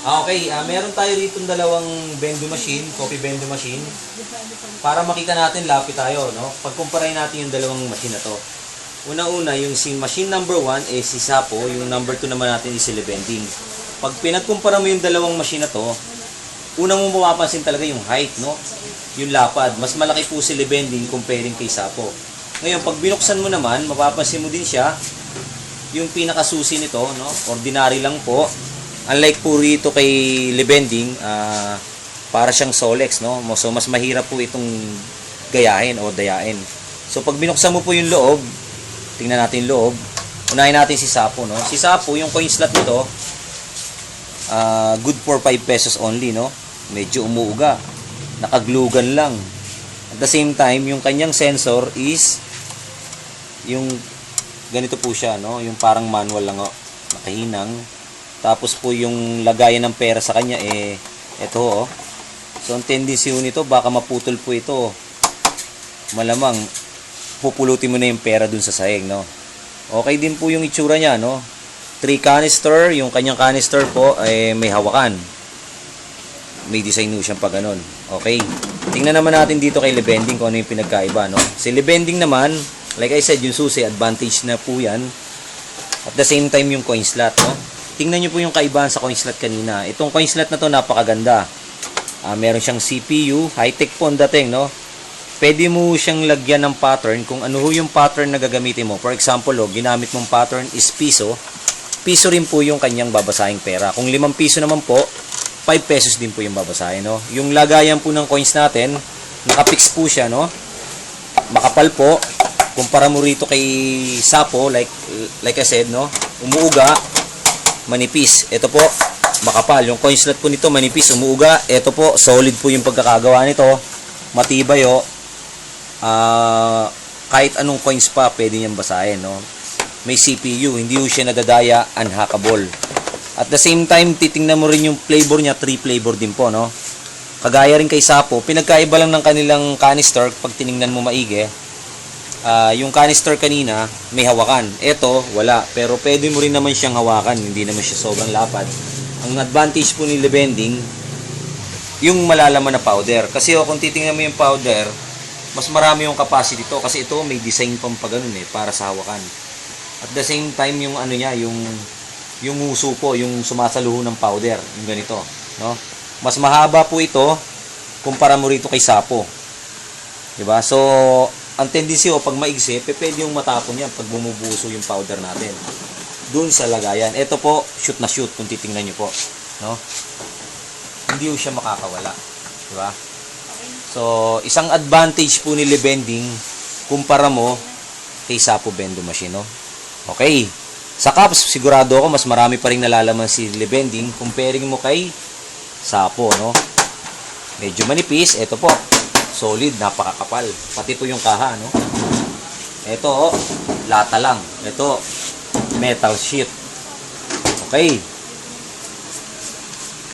Okay, meron tayo rito dalawang bendo machine, coffee bendo machine. Para makita natin, lapit tayo, no? Pagkumparahin natin yung dalawang machine na to. Una-una, yung si machine number 1 si Sapo, yung number 2 naman natin is si Lebending. Pag pinagkumpara mo yung dalawang machine na to, unang mo mapapansin talaga yung height, no? Yung lapad. Mas malaki po si Lebending comparing kay Sapo. Ngayon, pag binuksan mo naman, mapapansin mo din siya, yung pinakasusi nito, no? Ordinary lang po. Unlike po rito kay Lebending, para siyang Solex, no? So, mas mahirap po itong gayahin o dayain. So, pag binuksan mo po yung loob, tingnan natin yung loob. Unahin natin si Sapo, no? Si Sapo, yung coin slot nito, good for 5 pesos only, no? Medyo umuuga. Nakaglugan lang. At the same time, yung kanyang sensor is yung ganito po siya, no? Yung parang manual lang, oh. Nakahinang. Tapos po yung lagayan ng pera sa kanya, ito, oh. So, ang tendency nito, baka maputol po ito. Malamang, pupulutin mo na yung pera dun sa sahig, no? Okay din po yung itsura niya, no? 3 canister, yung kanyang canister po, may hawakan. May design mo siyang pag ganon. Okay. Tingnan naman natin dito kay Lebending kung ano yung pinagkaiba, no? Si Lebending naman, like I said, yung susi, advantage na po yan. At the same time, yung coin slot, no? Tingnan nyo po yung kaibahan sa coin slot kanina. Itong coin slot na to napakaganda. Meron siyang CPU, high-tech po ang dating, no? Pwede mo siyang lagyan ng pattern kung ano yung pattern na gagamitin mo. For example, ginamit mong pattern is piso. Piso rin po yung kanyang babasahing pera. Kung 5 piso naman po, 5 pesos din po yung babasahin, no? Yung lagayan po ng coins natin, nakapix po siya, no? Makapal po. Kumpara mo rito kay Sapo, like I said, no? Umuuga, manipis. Ito po, makapal. Yung coin slot po nito, manipis, umuuga. Ito po, solid po yung pagkakagawa nito. Matibay, oh. Kahit anong coins pa, pwede niyang basahin, no? May CPU, hindi po siya nadadaya, unhackable. At the same time, titingnan mo rin yung flavor niya, 3 flavor din po, no? Kagaya rin kay Sapo, pinagkaiba lang ng kanilang canister, pag tiningnan mo maigi, yung canister kanina, may hawakan. Ito, wala. Pero pwede mo rin naman siyang hawakan, hindi naman siya sobrang lapad. Ang advantage po ni Lebending, yung malalaman na powder. Kasi kung titingnan mo yung powder, mas marami yung capacity to. Kasi ito, may design pang pa ganun, para sa hawakan. At the same time, yung ano niya, yung uso po, yung sumasaluho ng powder, yung ganito, no? Mas mahaba po ito kumpara mo rito kay Sapo. 'Di ba? So, ang tendency pag maigsi, pwede yung matapon yan pag bumubuso yung powder natin. Doon sa lagayan. Ito po, shoot na shoot kung titingnan niyo po, no? Hindi po siya makakawala, 'di ba? So, isang advantage po ni Lebending kumpara mo kay Sapo bendo machine, no? Okay. Sa cups, sigurado ako mas marami pa ring nalalaman si Lebending comparing mo kay Sapo, no? Medyo manipis, ito po. Solid, napakakapal. Pati po yung kaha, no? Ito, lata lang. Ito, metal sheet. Okay.